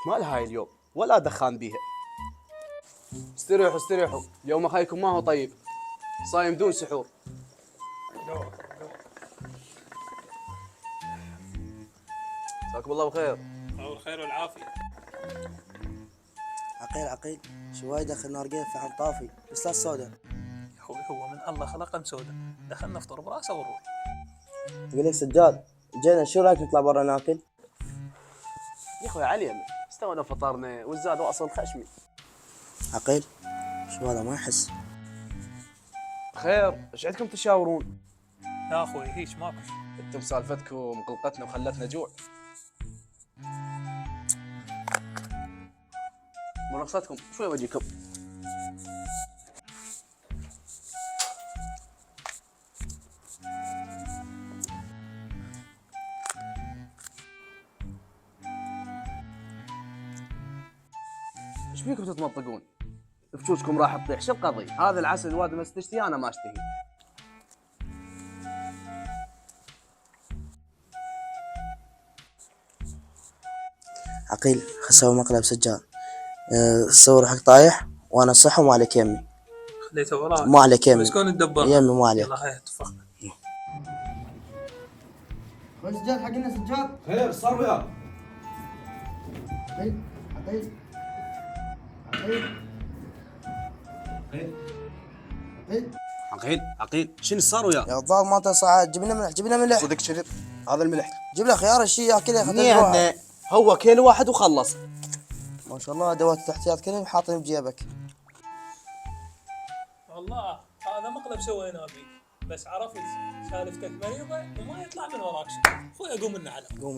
مالها هاي اليوم ولا دخان بيها. استريحوا استريحوا، اليوم اخيكم ما هو طيب، صايم دون سحور. مساكم الله بخير. الله الخير والعافية. عقيل شوي دخل نارقين فحم طافي بس لا السوداء. يا أخوي هو من الله خلقه مسودة، دخلنا نفطر براسه ونروح. يقول لك سجاد جينا شو رايك نطلع برا ناكل؟ يا اخوي علي استوينا فطرنا والزاد واصل خشمي. عقيل شو هذا ما يحس. خير ايش عندكم تشاورون؟ يا أخوي هيش ماكو. انتم سالفتكم قلقتنا وخلتنا جوع. مناقصتكم شوي وجهكم. ايش فيكم تتمطقون؟ فشوشكم راح تطيح، شو القضية؟ هذا العسل الواد ما تشتهي انا ما اشتهي. عقيل خسوا مقلب سجاد. الصور حق طايح وانا صح وما عليك يمي. خليته وراك. مو عليك يمي. بس كون تدبر. يمي مو عليك. يلا هاي اتفقنا. وين سجاد حقنا سجاد؟ خير صار وياك؟ عقيل عقيل عقيل عقيل عقيل شنو صار وياك؟ يا الضال ما تصعد جبنا ملح صدق شرب هذا الملح. جيب له خيار الشيء ياكل يا مني عندنا هو كيلو واحد وخلص. ما شاء الله ادوات الاحتياط كلهم حاطين بجيبك. والله هذا مقلب سويناه بيك، بس عرفت سالفتك مريضة وما يطلع من وراك شيء. أخوي أقوم من على. قوم